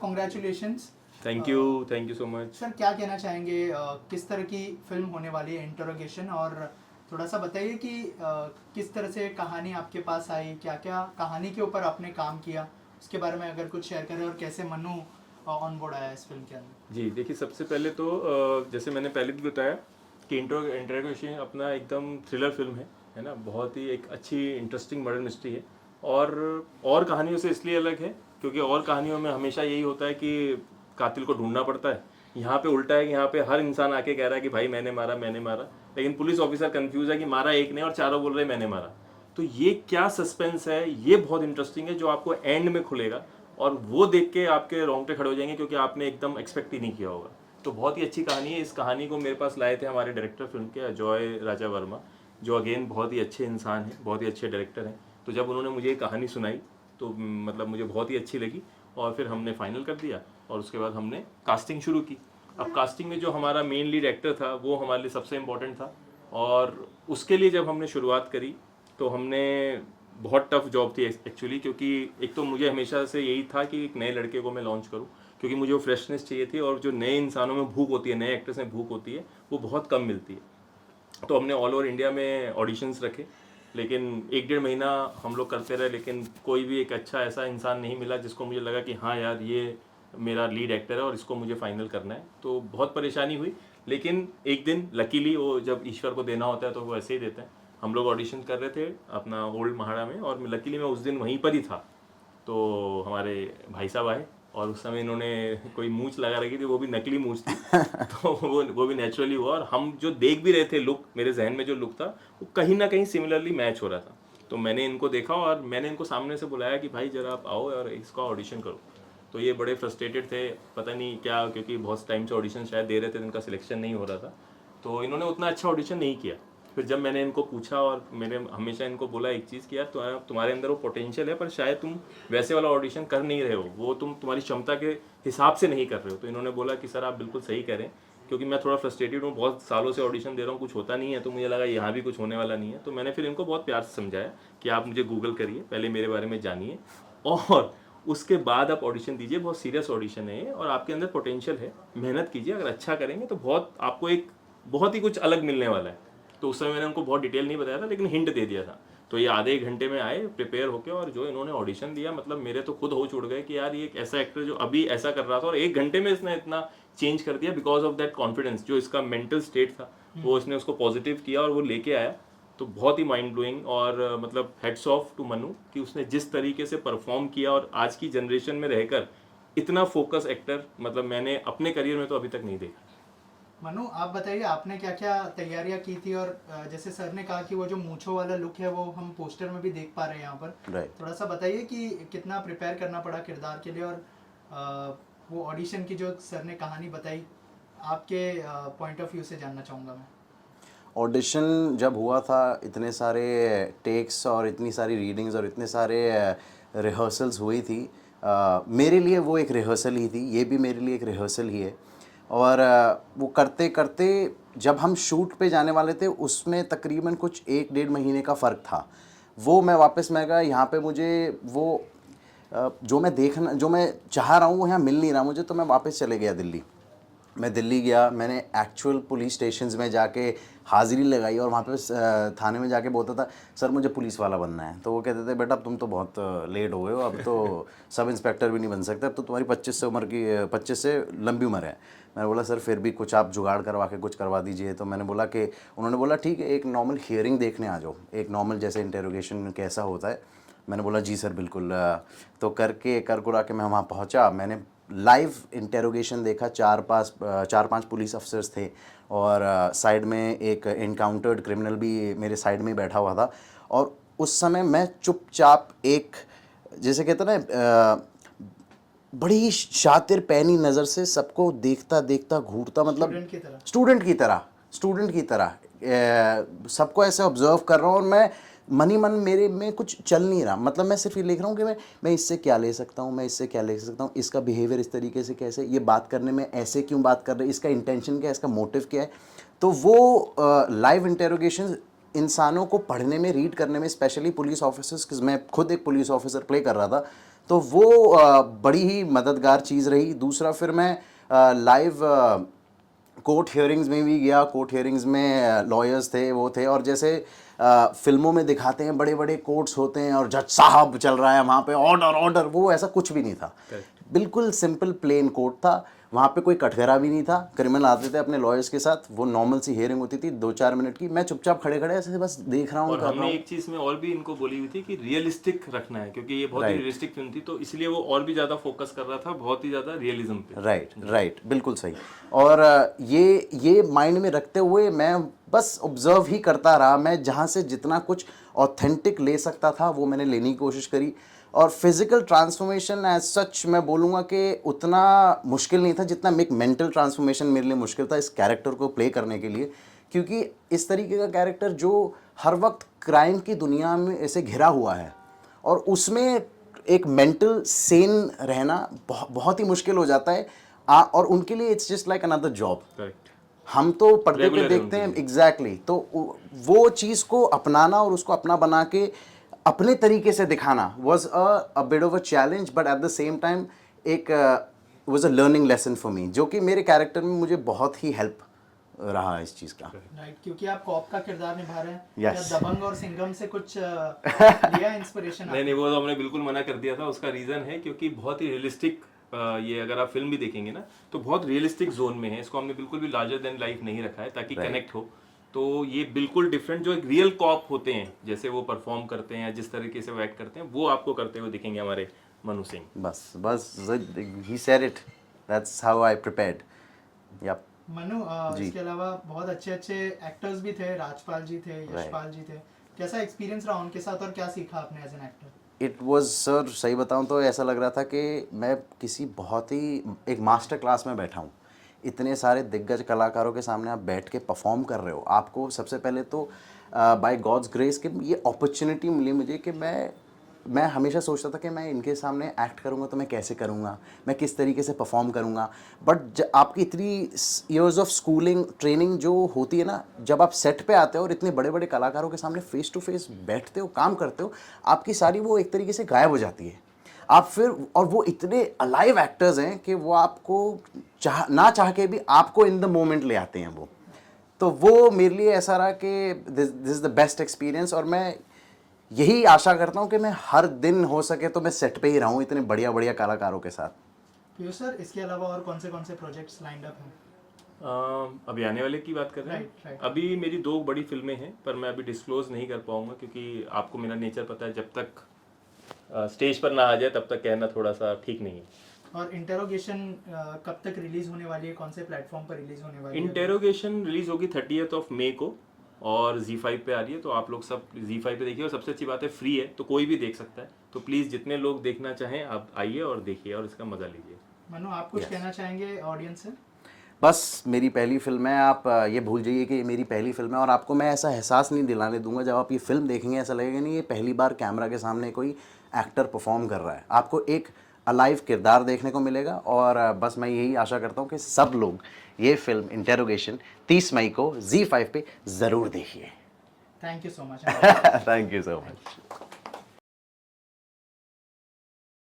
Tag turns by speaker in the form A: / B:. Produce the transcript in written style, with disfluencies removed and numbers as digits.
A: Congratulations.
B: Thank you so much.
A: Sir क्या कहना चाहेंगे, किस तरह की फिल्म होने वाली है इंटरोगेशन, और थोड़ा सा बताइए कि किस तरह से कहानी आपके पास आई, क्या क्या कहानी के ऊपर आपने काम किया, उसके बारे में अगर कुछ शेयर करें, और कैसे मनु ऑन बोर्ड आया इस फिल्म के अंदर।
B: जी देखिए, सबसे पहले तो जैसे मैंने पहले भी बताया कि इंटरोगेशन अपना एकदम थ्रिलर फिल्म है ना। बहुत ही एक अच्छी इंटरेस्टिंग मर्डर मिस्ट्री है, और कहानियों से इसलिए अलग है क्योंकि और कहानियों में हमेशा यही होता है कि कातिल को ढूंढना पड़ता है। यहाँ पे उल्टा है कि यहाँ पे हर इंसान आके कह रहा है कि भाई मैंने मारा मैंने मारा, लेकिन पुलिस ऑफिसर कंफ्यूज है कि मारा एक ने और चारों बोल रहे मैंने मारा। तो ये क्या सस्पेंस है, ये बहुत इंटरेस्टिंग है जो आपको एंड में खुलेगा, और वो देख के आपके रोंगटे खड़े हो जाएंगे क्योंकि आपने एकदम एक्सपेक्ट ही नहीं किया होगा। तो बहुत ही अच्छी कहानी है। इस कहानी को मेरे पास लाए थे हमारे डायरेक्टर फिल्म के अजय राजा वर्मा, जो अगेन बहुत ही अच्छे इंसान हैं, बहुत ही अच्छे डायरेक्टर हैं। तो जब उन्होंने मुझे ये कहानी सुनाई तो मतलब मुझे बहुत ही अच्छी लगी, और फिर हमने फाइनल कर दिया, और उसके बाद हमने कास्टिंग शुरू की। अब कास्टिंग में जो हमारा मेन लीड एक्टर था वो हमारे लिए सबसे इम्पोर्टेंट था, और उसके लिए जब हमने शुरुआत करी तो हमने बहुत टफ जॉब थी एक्चुअली, क्योंकि एक तो मुझे हमेशा से यही था कि एक नए लड़के को मैं लॉन्च करूं, क्योंकि मुझे वो फ्रेशनेस चाहिए थी, और जो नए इंसानों में भूख होती है, नए एक्टर्स में भूख होती है, वो बहुत कम मिलती है। तो हमने ऑल ओवर इंडिया में ऑडिशंस रखे, लेकिन 1-1.5 महीना हम लोग करते रहे, लेकिन कोई भी एक अच्छा ऐसा इंसान नहीं मिला जिसको मुझे लगा कि हाँ यार ये मेरा लीड एक्टर है और इसको मुझे फाइनल करना है। तो बहुत परेशानी हुई, लेकिन एक दिन लकीली, वो जब ईश्वर को देना होता है तो वो ऐसे ही देते हैं, हम लोग ऑडिशन कर रहे थे अपना ओल्ड महाड़ा में, और लकीली मैं उस दिन वहीं पर ही था। तो हमारे भाई साहब आए, और उस समय इन्होंने कोई मूंछ लगा रखी थी, वो भी नकली मूंछ थी तो वो भी नेचुरली हुआ, और हम जो देख भी रहे थे लुक, मेरे जहन में जो लुक था वो कहीं ना कहीं सिमिलरली मैच हो रहा था। तो मैंने इनको देखा और मैंने इनको सामने से बुलाया कि भाई जरा आप आओ और इसका ऑडिशन करो। तो ये बड़े फ्रस्ट्रेटेड थे, पता नहीं क्या, क्योंकि बहुत टाइम से ऑडिशन शायद दे रहे थे, इनका सिलेक्शन नहीं हो रहा था, तो इन्होंने उतना अच्छा ऑडिशन नहीं किया। फिर जब मैंने इनको पूछा, और मैंने हमेशा इनको बोला एक चीज़ कि यार तुम्हारे अंदर वो पोटेंशियल है, पर शायद तुम वैसे वाला ऑडिशन कर नहीं रहे हो, वो तुम तुम्हारी क्षमता के हिसाब से नहीं कर रहे हो। तो इन्होंने बोला कि सर आप बिल्कुल सही कह रहे हैं, क्योंकि मैं थोड़ा फ्रस्ट्रेटेड हूँ, बहुत सालों से ऑडिशन दे रहा हूँ, कुछ होता नहीं है, तो मुझे लगा यहाँ भी कुछ होने वाला नहीं है। तो मैंने फिर इनको बहुत प्यार से समझाया कि आप मुझे गूगल करिए, पहले मेरे बारे में जानिए, और उसके बाद आप ऑडिशन दीजिए। बहुत सीरियस ऑडिशन है और आपके अंदर पोटेंशियल है, मेहनत कीजिए, अगर अच्छा करेंगे तो बहुत आपको एक बहुत ही कुछ अलग मिलने वाला है। तो उस समय मैंने उनको बहुत डिटेल नहीं बताया था, लेकिन हिंट दे दिया था। तो ये आधे 1 घंटे में आए प्रिपेयर होके, और जो इन्होंने ऑडिशन दिया, मतलब मेरे तो खुद होश उड़ गए कि यार ये एक ऐसा एक्टर जो अभी ऐसा कर रहा था और 1 घंटे में इसने इतना चेंज कर दिया, बिकॉज ऑफ दैट कॉन्फिडेंस, जो इसका मेंटल स्टेट था वो इसने उसको पॉजिटिव किया और वो लेके आया। तो बहुत ही माइंड ब्लोइंग, और मतलब हेड्स ऑफ टू मनु कि उसने जिस तरीके से परफॉर्म किया, और आज की जनरेशन में रहकर इतना फोकस एक्टर मतलब मैंने अपने करियर में तो अभी तक नहीं देखा।
A: मनु आप बताइए, आपने क्या क्या तैयारियां की थी, और जैसे सर ने कहा कि वो जो मूंछों वाला लुक है वो हम पोस्टर में भी देख पा रहे हैं यहाँ पर। थोड़ा सा बताइए कि कितना प्रिपेयर करना पड़ा किरदार के लिए, और वो ऑडिशन की जो सर ने कहानी बताई, आपके पॉइंट ऑफ व्यू से जानना चाहूँगा मैं।
C: ऑडिशन जब हुआ था, इतने सारे टेक्स और इतनी सारी रीडिंग्स और इतने सारे रिहर्सल्स हुई थी, मेरे लिए वो एक रिहर्सल ही थी, ये भी मेरे लिए एक रिहर्सल ही है। और वो करते करते जब हम शूट पे जाने वाले थे, उसमें तकरीबन कुछ 1-1.5 महीने का फ़र्क था। वो मैं गया यहाँ पे, मुझे वो जो मैं चाह रहा हूँ वो यहाँ मिल नहीं रहा मुझे, तो मैं वापस चले गया दिल्ली। मैं दिल्ली गया, मैंने एक्चुअल पुलिस स्टेशंस में जाके हाज़िरी लगाई, और वहाँ पे थाने में जाके बोलता था सर मुझे पुलिस वाला बनना है। तो वो कहते थे बेटा तुम तो बहुत लेट हो गए हो, अब तो सब इंस्पेक्टर भी नहीं बन सकते, अब तो तुम्हारी 25 से लंबी उम्र है। मैंने बोला सर फिर भी कुछ आप जुगाड़ करवा के कुछ करवा दीजिए। तो मैंने बोला कि उन्होंने बोला ठीक है एक नॉर्मल हियरिंग देखने आ जाओ, एक नॉर्मल जैसे इंटेरोगेशन कैसा होता है। मैंने बोला जी सर बिल्कुल। तो करके कर कुरा के मैं वहाँ पहुँचा, मैंने लाइव इंटेरोगेशन देखा। 4-5 पुलिस अफसर्स थे, और साइड में एक एनकाउंटर्ड क्रिमिनल भी मेरे साइड में ही बैठा हुआ था। और उस समय मैं चुपचाप एक, जैसे कहते हैं ना, बड़ी शातिर पैनी नज़र से सबको देखता देखता घूरता, मतलब स्टूडेंट की तरह सबको ऐसे ऑब्जर्व कर रहा हूँ, और मैं मनी मन मेरे में कुछ चल नहीं रहा। मतलब मैं सिर्फ ये लिख रहा हूँ कि मैं इससे क्या ले सकता हूँ, मैं इससे क्या ले सकता हूँ, इसका बिहेवियर इस तरीके से कैसे, ये बात करने में ऐसे क्यों बात कर रहे हैं, इसका इंटेंशन क्या है, इसका मोटिव क्या है। तो वो लाइव इंटेरोगेशन इंसानों को पढ़ने में, रीड करने में, स्पेशली पुलिस ऑफिसर्स, मैं खुद एक पुलिस ऑफिसर प्ले कर रहा था, तो वो बड़ी ही मददगार चीज़ रही। दूसरा फिर मैं लाइव कोर्ट हियरिंग्स में भी गया। कोर्ट हियरिंग्स में लॉयर्स थे, वो थे, और जैसे फिल्मों में दिखाते हैं बड़े बड़े कोर्ट्स होते हैं और जज साहब चल रहा है वहाँ पे, ऑर्डर ऑर्डर, वो ऐसा कुछ भी नहीं था। बिल्कुल सिंपल प्लेन कोर्ट था। वहाँ पे कोई कटघरा भी नहीं था। क्रिमिनल आते थे अपने लॉयर्स के साथ, वो नॉर्मल सी हियरिंग होती थी 2-4 मिनट की। मैं चुपचाप खड़े खड़े ऐसे बस देख रहा हूँ,
B: और
C: कर रहा
B: हमने
C: हूँ।
B: एक चीज में और भी इनको बोली हुई थी कि रियलिस्टिक रखना है, क्योंकि ये बहुत ही रियलिस्टिक फिल्म थी, तो इसलिए वो और भी ज्यादा फोकस कर रहा था, बहुत ही ज्यादा रियलिज्म पे।
C: राइट, बिल्कुल सही। और ये माइंड में रखते हुए मैं बस ऑब्जर्व ही करता रहा। मैं जहाँ से जितना कुछ ऑथेंटिक ले सकता था वो मैंने लेने की कोशिश करी। और फिजिकल ट्रांसफॉर्मेशन एज सच मैं बोलूँगा कि उतना मुश्किल नहीं था जितना एक मेंटल ट्रांसफॉर्मेशन मेरे लिए मुश्किल था इस कैरेक्टर को प्ले करने के लिए। क्योंकि इस तरीके का कैरेक्टर जो हर वक्त क्राइम की दुनिया में ऐसे घिरा हुआ है और उसमें एक मेंटल सेन रहना बहुत ही मुश्किल हो जाता है। और उनके लिए it's just like another job. हम तो पर्दे पे देखते हैं, एग्जैक्टली। तो वो चीज़ को अपनाना और उसको अपना बना के अपने तरीके से दिखाना was a bit of a challenge, but at the same time एक was a learning lesson for me, जो कि मेरे कैरेक्टर में मुझे बहुत ही हेल्प रहा इस चीज़ का।
A: राइट, क्योंकि आप कॉप का किरदार निभा रहे हैं।
C: Yes.
A: क्या दबंग और सिंघम से कुछ लिया इंस्पिरेशन?
B: नहीं, वो तो हमने बिल्कुल मना कर दिया था। उसका रीजन है क्योंकि बहुत ही रियलिस्टिक, ये अगर आप फिल्म भी देखेंगे ना तो बहुत रियलिस्टिक जोन में है। इसको हमने बिल्कुल भी लार्जर देन लाइफ नहीं रखा है ताकि कनेक्ट हो। तो ये बिल्कुल डिफरेंट जो एक रियल कॉप होते हैं, जैसे वो परफॉर्म करते हैं, जिस तरीके से वो एक्ट करते हैं, वो आपको करते हुए दिखेंगे हमारे मनु सिंह।
C: बस he said it, that's how I prepared. Yup.
A: Manu, इसके अलावा बहुत अच्छे अच्छे एक्टर्स भी थे। राजपाल जी थे, यशपाल जी थे। कैसा एक्सपीरियंस रहा उनके साथ और क्या सीखा आपने as an actor?
C: It was sir, सही बताऊं तो ऐसा लग रहा था कि मैं किसी बहुत ही एक मास्टर क्लास में बैठा हूं। इतने सारे दिग्गज कलाकारों के सामने आप बैठ के परफॉर्म कर रहे हो। आपको सबसे पहले तो बाय गॉड्स ग्रेस कि ये अपॉर्चुनिटी मिली मुझे कि मैं हमेशा सोचता था कि मैं इनके सामने एक्ट करूँगा तो मैं कैसे करूँगा, मैं किस तरीके से परफॉर्म करूँगा। बट आपकी इतनी ईयर्स ऑफ स्कूलिंग ट्रेनिंग जो होती है ना, जब आप सेट पे आते हो और इतने बड़े बड़े कलाकारों के सामने फेस टू फेस बैठते हो, काम करते हो, आपकी सारी वो एक तरीके से गायब हो जाती है। आप फिर, और वो इतने अलाइव एक्टर्स हैं कि वो आपको ना चाह के भी आपको इन द मोमेंट ले आते हैं वो। तो वो मेरे लिए ऐसा रहा कि this is the best experience. और मैं यही आशा करता हूँ कि मैं हर दिन हो सके तो मैं सेट पे ही रहूँ इतने बढ़िया बढ़िया कलाकारों के साथ।
A: पीयूष सर, इसके अलावा और कौन से प्रोजेक्ट्स लाइंड अप हैं?
B: अभी आने वाले की बात कर रहे हैं?
A: Right.
B: अभी मेरी 2 बड़ी फिल्में हैं, पर मैं अभी डिस्क्लोज नहीं कर पाऊंगा क्योंकि आपको मेरा नेचर पता है, जब तक स्टेज पर ना आ जाए तब तक कहना थोड़ा सा ठीक नहीं है।
A: और इंटेरोगेशन कब तक रिलीज होने वाली है? कौन से प्लेटफॉर्म पर रिलीज होने वाली है?
B: इंटेरोगेशन रिलीज होगी 30th मई को और Z5 पे आ रही है, तो आप लोग सब Z5 पे देखिए। और सबसे अच्छी बात है फ्री है, तो कोई भी देख सकता है। तो प्लीज़ जितने लोग देखना चाहें आप आइए और देखिए और इसका मज़ा लीजिए।
A: मनु, आप कुछ कहना चाहेंगे ऑडियंस से?
C: बस मेरी पहली फिल्म है, आप ये भूल जाइए कि ये मेरी पहली फिल्म है। और आपको मैं ऐसा एहसास नहीं दिलाने दूंगा, जब आप ये फिल्म देखेंगे ऐसा लगेगा नहीं ये पहली बार कैमरा के सामने कोई एक्टर परफॉर्म कर रहा है। आपको एक अलाइव किरदार देखने को मिलेगा। और बस मैं यही आशा करता हूँ कि सब लोग ये फिल्म इंटेरोगेशन 30 मई को Z5 पे ज़रूर देखिए।
A: Thank you so much.
C: Thank you so much.